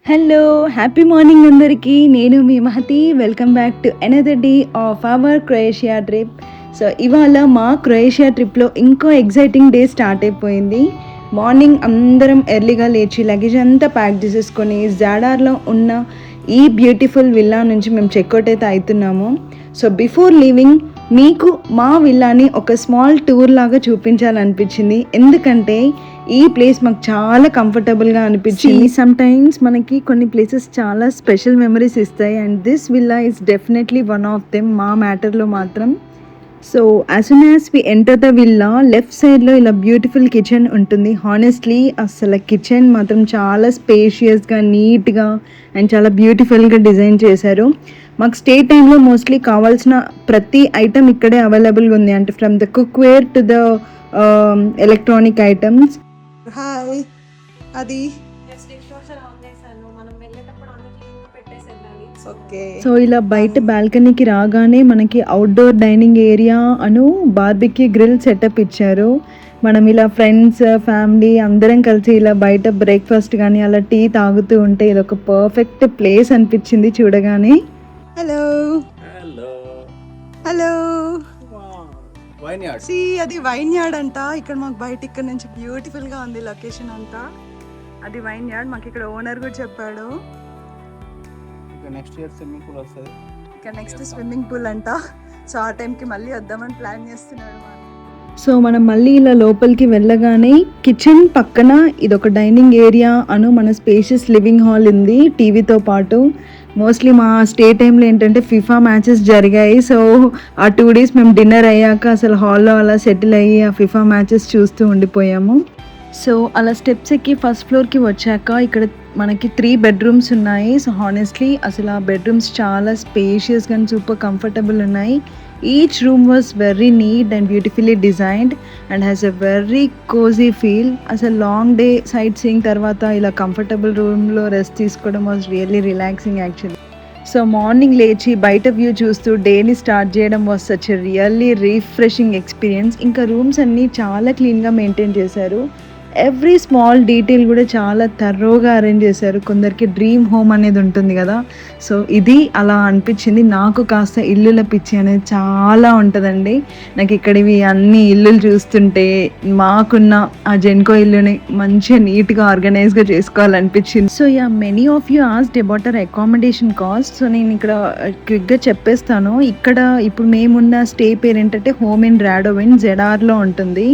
Hello happy morning అందరికీ. నేను మీ Mahathi. Welcome back to another day of our Croatia trip. So ఇవాళ మా క్రొయేషియా ట్రిప్లో ఇంకో ఎగ్జైటింగ్ డే స్టార్ట్ అయిపోయింది. మార్నింగ్ అందరం ఎర్లీగా లేచి లగేజ్ అంతా ప్యాక్ చేసేసుకొని జాడార్లో ఉన్న ఈ బ్యూటిఫుల్ విల్లా నుంచి మేము చెక్అవుట్ అయితే అవుతున్నాము. సో బిఫోర్ లీవింగ్ మీకు మా విల్లాని ఒక స్మాల్ టూర్ లాగా చూపించాలనిపించింది. ఎందుకంటే ఈ ప్లేస్ మాకు చాలా కంఫర్టబుల్గా అనిపించింది. సమ్ టైమ్స్ మనకి కొన్ని ప్లేసెస్ చాలా స్పెషల్ మెమరీస్ ఇస్తాయి and this villa is definitely one of them మా మ్యాటర్లో మాత్రం. So as soon as we enter the villa left సైడ్లో ఇలా బ్యూటిఫుల్ కిచెన్ ఉంటుంది. హానెస్ట్లీ అసలు కిచెన్ మాత్రం చాలా స్పేషియస్గా, నీట్గా అండ్ చాలా బ్యూటిఫుల్గా డిజైన్ చేశారు. మాకు స్టే టైంలో మోస్ట్లీ కావాల్సిన ప్రతి ఐటమ్ ఇక్కడే అవైలబుల్గా ఉంది. అంటే from the cookware to the electronic items. Hi, అది ఓకే. సో ఇలా బయట బాల్కనీకి రాగానే మనకి అవుట్డోర్ డైనింగ్ ఏరియా అను బార్బిక్యూ గ్రిల్ సెటప్ ఇచ్చారు. మనం ఇలా ఫ్రెండ్స్, ఫ్యామిలీ అందరం కలిసి ఇలా బయట బ్రేక్ఫాస్ట్ కానీ అలా టీ తాగుతూ ఉంటే ఇది ఒక పర్ఫెక్ట్ ప్లేస్ అనిపించింది చూడగానే. హలో హలో సి అది వైన్ యార్డ్ అంట. ఇక్కడ మాకు బయట ఇక్కడ నుంచి బ్యూటిఫుల్ గా ఉంది లొకేషన్ అంతా. అది వైన్ యార్డ్ మాకు ఇక్కడ ఓనర్ కూడా చెప్పాడు. నెక్స్ట్ ఇయర్ స్విమ్మింగ్ పూల్ వస్తుంది. ఇక్కడ నెక్స్ట్ స్విమ్మింగ్ పూల్ అంట. సో ఆ టైంకి మళ్ళీ వద్దామని ప్లాన్ చేస్తున్నాడు. సో మనం మళ్ళీ ఇలా లోపలికి వెళ్ళగానే కిచెన్ పక్కన ఇదొక డైనింగ్ ఏరియా అను మన స్పేషియస్ లివింగ్ హాల్ ఉంది టీవీతో పాటు. మోస్ట్లీ మా స్టే టైంలో ఏంటంటే ఫిఫా మ్యాచెస్ జరిగాయి. సో ఆ 2 days మేము డిన్నర్ అయ్యాక అసలు హాల్లో అలా సెటిల్ అయ్యి ఆ ఫిఫా మ్యాచెస్ చూస్తూ ఉండిపోయాము. సో అలా స్టెప్స్ ఎక్కి ఫస్ట్ ఫ్లోర్కి వచ్చాక ఇక్కడ మనకి 3 bedrooms ఉన్నాయి. సో హానెస్ట్లీ అసలు ఆ బెడ్రూమ్స్ చాలా స్పేషియస్గా అండ్ సూపర్ కంఫర్టబుల్ ఉన్నాయి. Each room was very neat and beautifully designed and has a very cosy feel. అసలు లాంగ్ డే సైట్ సీయింగ్ తర్వాత ఇలా కంఫర్టబుల్ రూమ్లో రెస్ట్ తీసుకోవడం was really relaxing actually. So morning లేచి బయట వ్యూ చూస్తూ డేని స్టార్ట్ చేయడం was such a really refreshing experience. ఇంకా రూమ్స్ అన్నీ చాలా క్లీన్గా మెయింటైన్ చేశారు. ఎవ్రీ స్మాల్ డీటెయిల్ కూడా చాలా థరోగా అరేంజ్ చేశారు. కొందరికి డ్రీమ్ హోమ్ అనేది ఉంటుంది కదా, సో ఇది అలా అనిపించింది. నాకు కాస్త ఇల్లుల పిచ్చి అనేది చాలా ఉంటుందండి. నాకు ఇక్కడివి అన్ని ఇల్లులు చూస్తుంటే మాకున్న ఆ జెన్కో ఇల్లుని మంచిగా నీట్గా ఆర్గనైజ్గా చేసుకోవాలనిపించింది. So yeah, many of you asked about our accommodation cost. So నేను ఇక్కడ క్విక్గా చెప్పేస్తాను. ఇక్కడ ఇప్పుడు మేమున్న స్టే పేరు ఏంటంటే హోమ్ ఇన్ రాడోవిన్, జెడార్లో ఉంటుంది.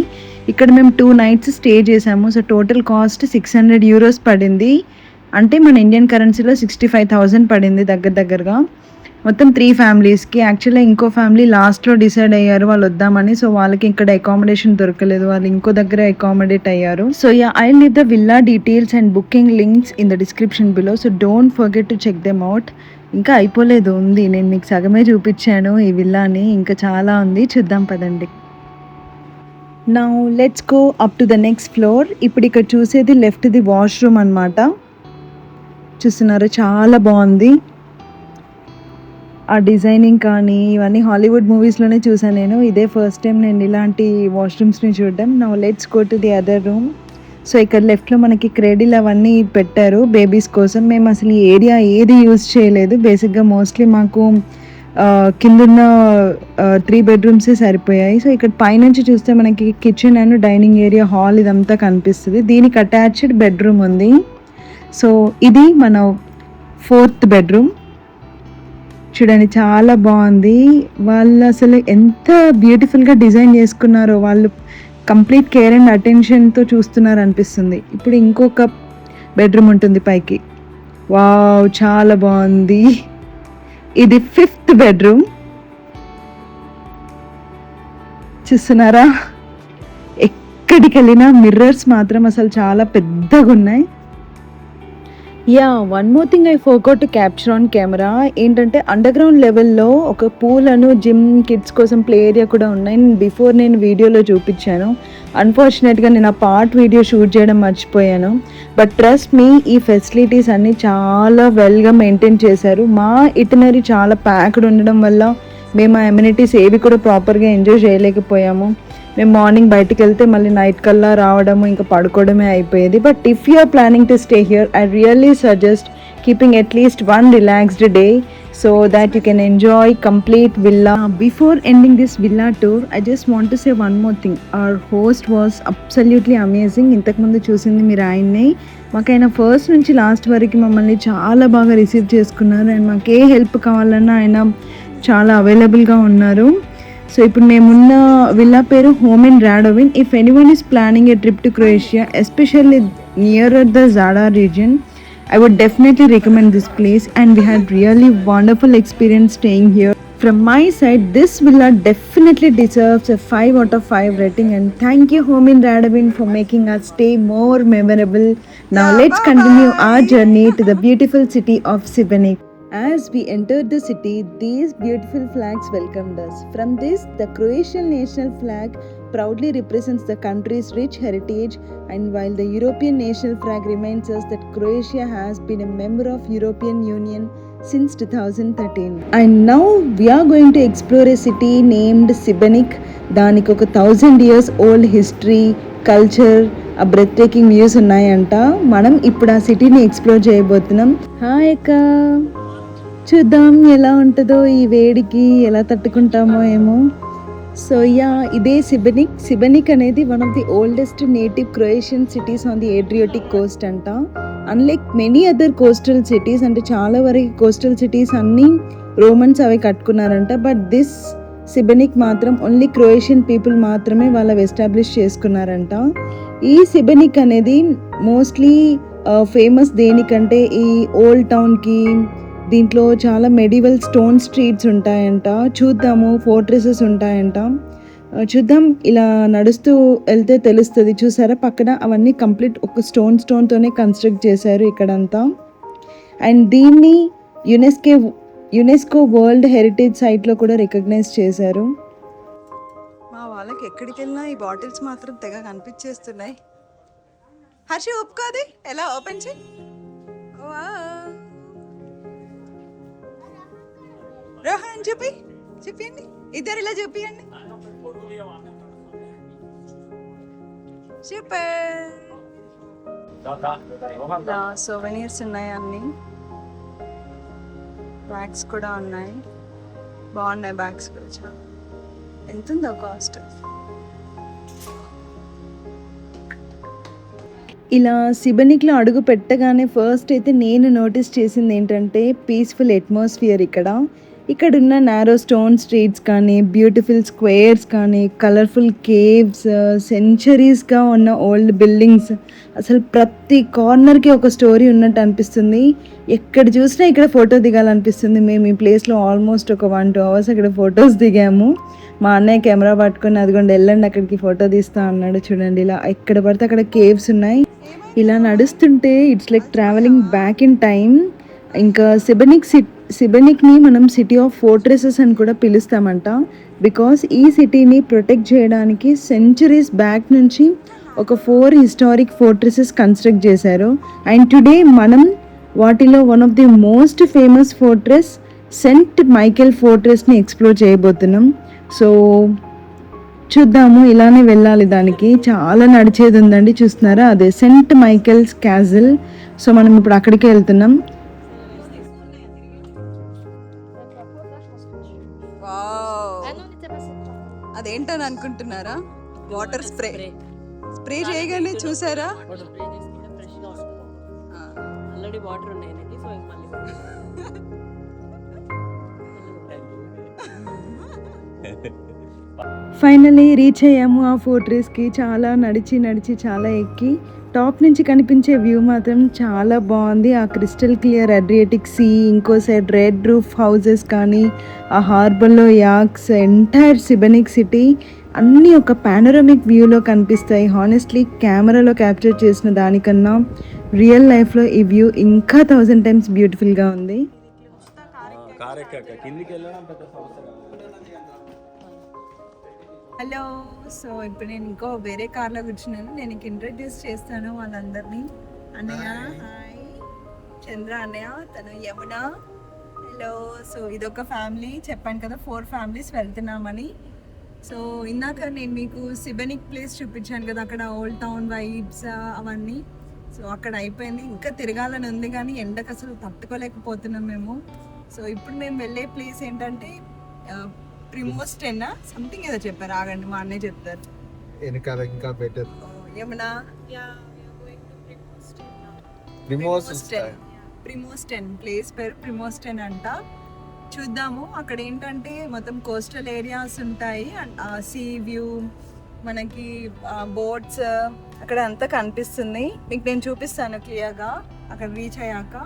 ఇక్కడ మేము 2 nights స్టే చేసాము. సో టోటల్ కాస్ట్ 600 euros పడింది. అంటే మన ఇండియన్ కరెన్సీలో 65,000 పడింది దగ్గరగా. మొత్తం 3 familiesకి. యాక్చువల్గా ఇంకో ఫ్యామిలీ లాస్ట్లో డిసైడ్ అయ్యారు వాళ్ళు వద్దామని. సో వాళ్ళకి ఇక్కడ అకామిడేషన్ దొరకలేదు, వాళ్ళు ఇంకో దగ్గర అకామిడేట్ అయ్యారు. So yeah, I leave the villa details and booking links in the description below. So don't forget to check them out. ఇంకా అయిపోలేదు, ఉంది. నేను మీకు సగమే చూపించాను ఈ విల్లాని, ఇంకా చాలా ఉంది, చూద్దాం పదండి. Now let's go up to the next floor. ఇప్పుడు ఇక్కడ చూసేది లెఫ్ట్ది వాష్రూమ్ అనమాట. చూస్తున్నారు, చాలా బాగుంది. ఆ డిజైనింగ్ కానీ ఇవన్నీ హాలీవుడ్ మూవీస్లోనే చూసాను నేను. ఇదే ఫస్ట్ టైం నేను ఇలాంటి వాష్రూమ్స్ని చూడడం. Now let's go to the other room. So ఇక్కడ లెఫ్ట్లో మనకి క్రెడిల్ అవన్నీ పెట్టారు బేబీస్ కోసం. మేము అసలు ఈ ఏరియా ఏది యూజ్ చేయలేదు. బేసిక్గా మోస్ట్లీ మాకు కిందున్న 3 bedrooms సరిపోయాయి. సో ఇక్కడ పైనుంచి చూస్తే మనకి kitchen and dining area, hall ఇదంతా కనిపిస్తుంది. దీనికి అటాచ్డ్ బెడ్రూమ్ ఉంది. సో ఇది మన 4th bedroom. చూడండి, చాలా బాగుంది. వాళ్ళు అసలు ఎంత బ్యూటిఫుల్గా డిజైన్ చేసుకున్నారో, వాళ్ళు కంప్లీట్ కేర్ అండ్ అటెన్షన్తో చూస్తున్నారు అనిపిస్తుంది. ఇప్పుడు ఇంకొక బెడ్రూమ్ ఉంటుంది పైకి. వావ్, చాలా బాగుంది. ఇది 5th bedroom. చూస్తున్నారా, ఎక్కడికి వెళ్ళినా మిర్రర్స్ మాత్రం అసలు చాలా పెద్దగా ఉన్నాయి. Yeah, one more thing I forgot to capture on camera. ఏంటంటే అండర్ గ్రౌండ్ లెవెల్లో ఒక పూల్ అను జిమ్, కిడ్స్ కోసం ప్లే ఏరియా కూడా ఉన్నాయి. బిఫోర్ నేను వీడియోలో చూపించాను. అన్ఫార్చునేట్గా నేను ఆ పార్ట్ వీడియో షూట్ చేయడం మర్చిపోయాను. బట్ ట్రస్ట్ మీ, ఈ ఫెసిలిటీస్ అన్నీ చాలా వెల్గా మెయింటైన్ చేశారు. మా ఇటినరీ చాలా ప్యాక్డ్ ఉండడం వల్ల మేము ఆ అమ్యూనిటీస్ ఏవి కూడా ప్రాపర్గా ఎంజాయ్ చేయలేకపోయాము. మేము మార్నింగ్ బయటికి వెళ్తే మళ్ళీ నైట్ కల్లా రావడము ఇంకా పడుకోవడమే అయిపోయేది. But if you are planning to stay here, I really suggest keeping at least one relaxed day so that you can enjoy complete villa. Before ending this villa tour, I just want to say one more thing. Our host was absolutely amazing. ఇంతకు ముందు చూసింది మీరు ఆయన్నే. మాకైనా first నుంచి last వరకు మమ్మల్ని చాలా బాగా రిసీవ్ చేసుకున్నారు అండ్ మాకు ఏ హెల్ప్ కావాలన్నా ఆయన చాలా అవైలబుల్గా ఉన్నారు. సో ఇప్పుడు మేమున్న విల్లా పేరు home in Radovin. If anyone is planning a trip to Croatia, especially near the Zadar region, I would definitely recommend this place and we had really wonderful experience staying here. From my side, this villa definitely deserves a 5 out of 5 rating and thank you Home in Radovin for making our stay more memorable. Now let's continue our journey to the beautiful city of Šibenik. As we entered the city, these beautiful flags welcomed us. From this, the Croatian national flag proudly represents the country's rich heritage, and while the European national flag reminds us that Croatia has been a member of European Union since 2013. And now we are going to explore a city named Šibenik. దానికి ఒక 1000 years old history, culture, ఆ breath taking views ఉన్నాయంట. మనం ఇప్పుడు ఆ సిటీని explore చేయబోతున్నాం. Hi అక్క, చూద్దాం ఎలా ఉంటుందో ఈ వేడికి, ఎలా తట్టుకుంటామో ఏమో. సో ఇదే సిబెనిక్. సిబెనిక్ అనేది one of the oldest native Croatian cities on the Adriatic coast అంట. Unlike many other coastal cities, అంటే చాలా వరకు కోస్టల్ సిటీస్ అన్నీ రోమన్స్ అవి కట్టుకున్నారంట. బట్ దిస్ సిబెనిక్ మాత్రం ఓన్లీ క్రొయేషియన్ పీపుల్ మాత్రమే వాళ్ళవి ఎస్టాబ్లిష్ చేసుకున్నారంట. ఈ సిబెనిక్ అనేది మోస్ట్లీ ఫేమస్ దేనికంటే ఈ ఓల్డ్ టౌన్కి, దీంట్లో చాలా మెడివల్ స్టోన్ స్ట్రీట్స్ ఉంటాయంట. చూద్దాము, ఫోర్ట్రెసెస్ ఉంటాయంట. చూద్దాం, ఇలా నడుస్తూ వెళ్తే తెలుస్తుంది. చూసారా పక్కన అవన్నీ కంప్లీట్ ఒక స్టోన్తోనే కన్స్ట్రక్ట్ చేశారు ఇక్కడంతా. అండ్ దీన్ని యునెస్కో వరల్డ్ హెరిటేజ్ సైట్లో కూడా రికగ్నైజ్ చేశారు. మా వాళ్ళకి ఎక్కడికి వెళ్ళినా ఈ బాటిల్స్ మాత్రం తెగ కనిపించేస్తున్నాయి. హర్షి ఒప్పుకోది, ఎలా ఓపెన్ చేయి. రోహన్ చూపియండి, ఇద్దరు ఇలా చూపియండి. సోవెనీర్స్ ఉన్నాయి, అన్ని బ్యాగ్స్ కూడా ఉన్నాయి. బాగున్నాయి బ్యాగ్స్ కూడా. చాలా ఎంత ఉందో కాస్ట్? ఇలా సిబెనిక్లో అడుగు పెట్టగానే ఫస్ట్ అయితే నేను నోటీస్ చేసింది ఏంటంటే పీస్ఫుల్ అట్మాస్ఫియర్. ఇక్కడున్న నారో స్టోన్ స్ట్రీట్స్ కానీ, బ్యూటిఫుల్ స్క్వేర్స్ కానీ, కలర్ఫుల్ కేవ్స్, సెంచరీస్గా ఉన్న ఓల్డ్ బిల్డింగ్స్, అసలు ప్రతి కార్నర్కి ఒక స్టోరీ ఉన్నట్టు అనిపిస్తుంది. ఎక్కడ చూసినా ఇక్కడ ఫోటో దిగాలనిపిస్తుంది. మేము ఈ ప్లేస్లో ఆల్మోస్ట్ ఒక 1-2 hours అక్కడ ఫొటోస్ దిగాము. మా అన్నయ్య కెమెరా పట్టుకొని అదిగోండి వెళ్ళండి అక్కడికి ఫోటో తీస్తా అన్నాడు. చూడండి, ఇలా ఎక్కడ పడితే అక్కడ కేవ్స్ ఉన్నాయి. ఇలా నడుస్తుంటే it's like travelling back in time. ఇంకా సిబెనిక్ని మనం సిటీ ఆఫ్ ఫోర్ట్రెసెస్ అని కూడా పిలుస్తామంట. బికాస్ ఈ సిటీని ప్రొటెక్ట్ చేయడానికి సెంచరీస్ బ్యాక్ నుంచి ఒక 4 హిస్టారిక్ ఫోర్ట్రెసెస్ కన్స్ట్రక్ట్ చేశారు. అండ్ టుడే మనం వాటిలో one of the most famous fortress Saint Michael ఫోర్ట్రెస్ని ఎక్స్ప్లోర్ చేయబోతున్నాం. సో చూద్దాము, ఇలానే వెళ్ళాలి. దానికి చాలా నడిచేది ఉందండి, చూస్తున్నారా, అదే సెంట్ మైకేల్స్ క్యాజిల్. సో మనం ఇప్పుడు అక్కడికే వెళ్తున్నాం. అదేంటని అనుకుంటున్నారా? వాటర్ స్ప్రే చేయగానే చూసారా ఆల్రెడీ వాటర్ ఉన్నాయి. ఫైనలీ రీచ్ అయ్యాము ఆ ఫోర్ట్రెస్కి. చాలా నడిచి చాలా ఎక్కి టాప్ నుంచి కనిపించే వ్యూ మాత్రం చాలా బాగుంది. ఆ క్రిస్టల్ క్లియర్ అడ్రియాటిక్ సీ, ఇంకో సైడ్ రెడ్ రూఫ్ హౌసెస్ కానీ, ఆ హార్బర్లో యాక్స్, ఎంటైర్ సిబెనిక్ సిటీ అన్నీ ఒక పానోరమిక్ వ్యూలో కనిపిస్తాయి. హానెస్ట్లీ కెమెరాలో క్యాప్చర్ చేసిన దానికన్నా రియల్ లైఫ్లో ఈ వ్యూ ఇంకా 1000 times బ్యూటిఫుల్గా ఉంది. హలో, సో ఇప్పుడు నేను ఇంకో వేరే కార్లో కూర్చున్నాను. నేను ఇంట్రడ్యూస్ చేస్తాను వాళ్ళందరినీ. అన్నయ్య హాయ్, చంద్ర అన్నయ్య, తను యమున. హలో. సో ఇదొక ఫ్యామిలీ, చెప్పాను కదా 4 families వెళ్తున్నామని. సో ఇందాక నేను మీకు సిబెనిక్ ప్లేస్ చూపించాను కదా, అక్కడ ఓల్డ్ టౌన్ వైబ్స్ అవన్నీ. సో అక్కడ అయిపోయింది, ఇంకా తిరగాలని ఉంది కానీ ఎండకు అసలు తట్టుకోలేకపోతున్నాం మేము. సో ఇప్పుడు మేము వెళ్ళే ప్లేస్ ఏంటంటే ప్రిమోస్టెన్ సంథింగ్ ఏదో చెప్పారు, ఆగండి మా అన్నయ్య చెప్తారు. వెనకాల ఇంకా బెటర్ ఏమన్నా ప్రిమోస్టెన్ ప్లేస్ పేరు ప్రిమోస్టెన్ అంట. చూద్దాము. అక్కడ ఏంటంటే మొత్తం కోస్టల్ ఏరియాస్ ఉంటాయి, సీ వ్యూ, మనకి బోట్స్ అక్కడ అంతా కనిపిస్తుంది. మీకు నేను చూపిస్తాను క్లియర్గా అక్కడ రీచ్ అయ్యాక.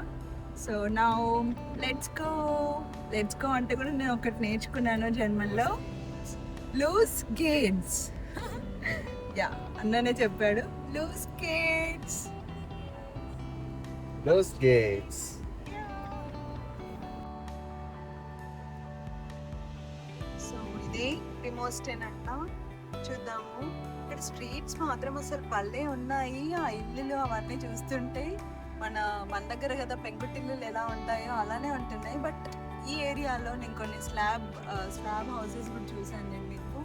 సో నా లెట్స్ గో అంటే కూడా నేను ఒకటి నేర్చుకున్నాను జర్మన్లో, లూస్ గేట్స్. యా, అన్ననే చెప్పాడు లూస్ గేట్స్. సో ఇదే ప్రిమోస్టెన్ అంట. చూద్దాము. ఇక్కడ స్ట్రీట్స్ మాత్రం అసలు పల్లె ఉన్నాయి. ఆ ఇల్లులు అవన్నీ చూస్తుంటే మన దగ్గర కదా పెంకుటిల్లులు ఎలా ఉంటాయో అలానే ఉంటున్నాయి. బట్ ఈ ఏరియాలో నేను కొన్ని స్లాబ్ హౌసెస్ కూడా చూసాను. నేను మీకు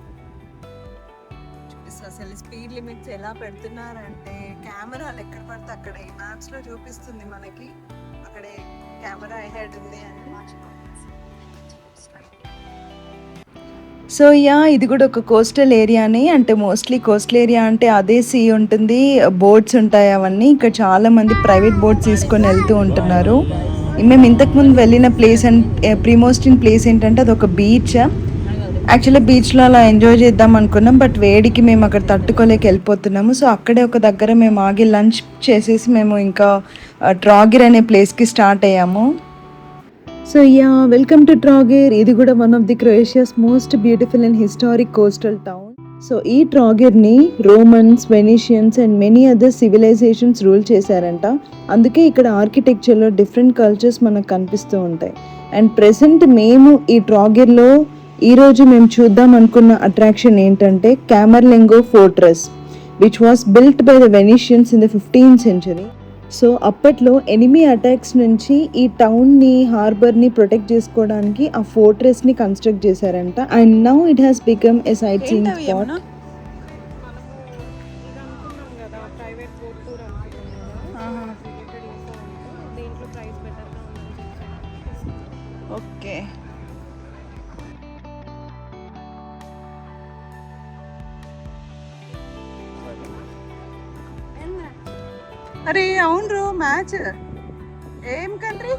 చూపిస్తాను. అసలు స్పీడ్ లిమిట్స్ ఎలా పెడుతున్నారంటే కెమెరాలు ఎక్కడ పడితే అక్కడ ఈ మ్యాప్స్లో చూపిస్తుంది మనకి అక్కడే కెమెరా హెడ్ ఉంది అని. సో ఇది కూడా ఒక కోస్టల్ ఏరియానే, అంటే మోస్ట్లీ కోస్టల్ ఏరియా అంటే అదే సీ ఉంటుంది, బోట్స్ ఉంటాయి అవన్నీ. ఇక్కడ చాలా మంది ప్రైవేట్ బోట్స్ తీసుకొని వెళ్తూ ఉంటున్నారు. మేము ఇంతకుముందు వెళ్ళిన ప్లేస్ ప్రిమోస్టెన్ ప్లేస్ ఏంటంటే అది ఒక బీచ్. యాక్చువల్లీ బీచ్లో అలా ఎంజాయ్ చేద్దాం అనుకున్నాం, బట్ వేడికి మేము అక్కడ తట్టుకోలేక వెళ్ళిపోతున్నాము. సో అక్కడే ఒక దగ్గర మేము ఆగి లంచ్ చేసేసి మేము ఇంకా ట్రాగిర్ అనే ప్లేస్కి స్టార్ట్ అయ్యాము. So welcome to Trogir. ఇది కూడా one of the Croatia's most beautiful and historic coastal town. So ఈ ట్రాగిర్ని Romans, Venetians and many other civilizations rule చేశారంట. అందుకే ఇక్కడ ఆర్కిటెక్చర్లో డిఫరెంట్ కల్చర్స్ మనకు కనిపిస్తూ ఉంటాయి. అండ్ ప్రెసెంట్ మేము ఈ ట్రాగిర్లో ఈరోజు మేము చూద్దాం అనుకున్న అట్రాక్షన్ ఏంటంటే Camerlengo fortress, which was built by the Venetians in the 15th century. So అప్పట్లో ఎనిమీ అటాక్స్ నుంచి ఈ టౌన్ని, హార్బర్ని ప్రొటెక్ట్ చేసుకోవడానికి ఆ ఫోర్ట్రెస్ని కన్స్ట్రక్ట్ చేశారంట. And now it has become a sightseeing spot. Okay, అరే అవును రో, మ్యాచ్ ఏం కంట్రీ?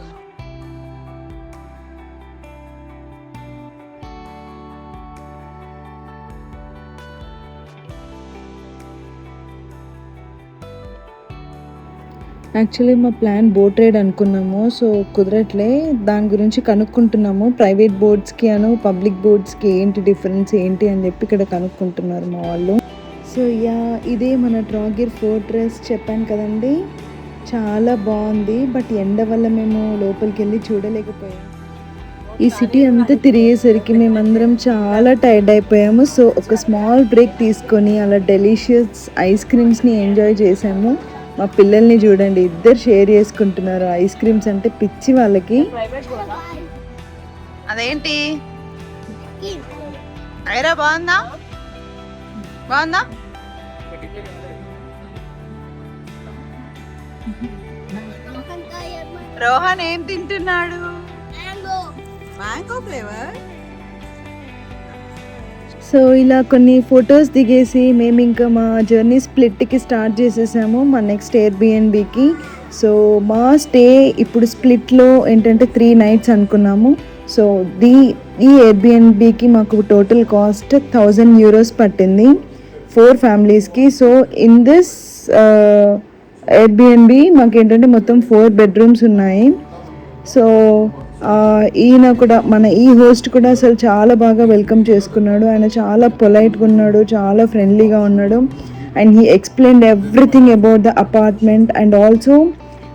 యాక్చువల్లీ మా ప్లాన్ బోట్ రైడ్ అనుకున్నాము, సో కుదరట్లే. దాని గురించి కనుక్కుంటున్నాము. ప్రైవేట్ బోట్స్కి పబ్లిక్ బోట్స్కి ఏంటి డిఫరెన్స్ ఏంటి అని చెప్పి ఇక్కడ కనుక్కుంటున్నారు మా వాళ్ళు. సో ఇదే మన ట్రాగిర్ ఫోర్ట్రెస్. చెప్పాను కదండి, చాలా బాగుంది. బట్ ఎండ వల్ల మేము లోపలికి వెళ్ళి చూడలేకపోయాము. ఈ సిటీ అంతా తిరిగేసరికి మేమందరం చాలా టైర్డ్ అయిపోయాము. సో ఒక స్మాల్ బ్రేక్ తీసుకొని అలా డెలిషియస్ ఐస్ క్రీమ్స్ని ఎంజాయ్ చేసాము. మా పిల్లల్ని చూడండి, ఇద్దరు షేర్ చేసుకుంటున్నారు. ఐస్ క్రీమ్స్ అంటే పిచ్చి వాళ్ళకి. అదేంటి ఐరా, బాగుందా? రోహన్ ఏం తింటున్నాడు? Mango flavour. సో ఇలా కొన్ని ఫొటోస్ దిగేసి మేము ఇంకా మా జర్నీ స్ప్లిట్కి స్టార్ట్ చేసేసాము, మా నెక్స్ట్ ఎయిర్బిఎన్బికి. సో మా స్టే ఇప్పుడు స్ప్లిట్లో ఏంటంటే 3 nights అనుకున్నాము. సో ఈ ఎయిర్బిఎన్బికి మాకు టోటల్ కాస్ట్ 1000 euros పట్టింది 4 familiesకి. సో ఇన్ దిస్ ఎయిర్బిఎన్బి మాకు ఏంటంటే మొత్తం 4 bedrooms ఉన్నాయి. సో ఈయన కూడా ఈ హోస్ట్ కూడా అసలు చాలా బాగా వెల్కమ్ చేసుకున్నాడు. ఆయన చాలా పొలైట్గా ఉన్నాడు, చాలా ఫ్రెండ్లీగా ఉన్నాడు. And he explained everything about the apartment and also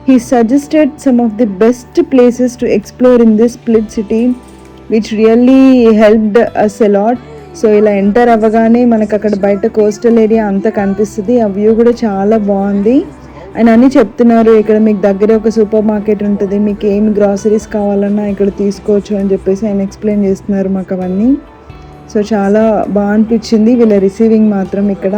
he suggested some of the best places to explore in this Split city, which really helped us a lot. So ఇలా ఎంటర్ అవ్వగానే మనకు అక్కడ బయట కోస్టల్ ఏరియా అంతా కనిపిస్తుంది. ఆ view కూడా చాలా బాగుంది. ఆయన అన్నీ చెప్తున్నారు, ఇక్కడ మీకు దగ్గర ఒక సూపర్ మార్కెట్ ఉంటుంది, మీకు ఏమి గ్రాసరీస్ కావాలన్నా ఇక్కడ తీసుకోవచ్చు అని చెప్పేసి ఆయన ఎక్స్ప్లెయిన్ చేస్తున్నారు మాకు అవన్నీ. సో చాలా బాగా అనిపించింది వీళ్ళ రిసీవింగ్ మాత్రం ఇక్కడ.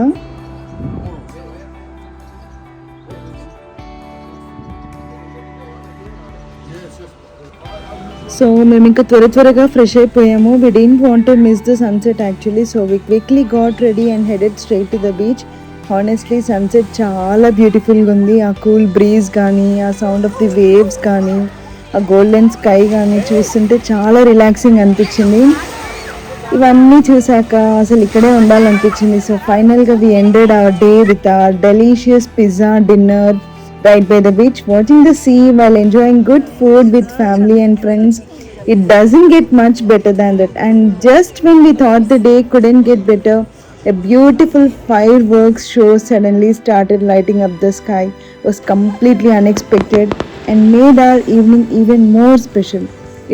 సో మేము ఇంకా త్వరగా ఫ్రెష్ అయిపోయాము. We don't want to miss the sunset actually. So we quickly got ready and headed straight to the beach. Honestly sunset చాలా బ్యూటిఫుల్గా ఉంది. ఆ కూల్ బ్రీజ్ కానీ, ఆ సౌండ్ ఆఫ్ ది వేవ్స్ కానీ, ఆ గోల్డెన్ స్కై కానీ చూస్తుంటే చాలా రిలాక్సింగ్ అనిపించింది. ఇవన్నీ చూసాక అసలు ఇక్కడే ఉండాలనిపించింది. సో ఫైనల్గా we ended our day with a delicious pizza dinner right by the beach, watching the sea while enjoying good food with family and friends. It doesn't get much better than that. And just when we thought the day couldn't get better, a beautiful fireworks show suddenly started lighting up the sky. It was completely unexpected and made our evening even more special.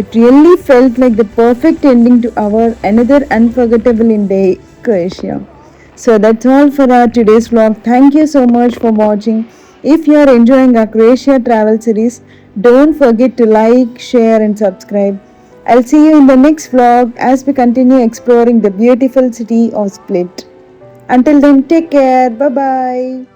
It really felt like the perfect ending to our another unforgettable in day Croatia. So that's all for our today's vlog. Thank you so much for watching. If you are enjoying our Croatia travel series, don't forget to like, share and subscribe. I'll see you in the next vlog as we continue exploring the beautiful city of Split. Until then, take care. Bye bye.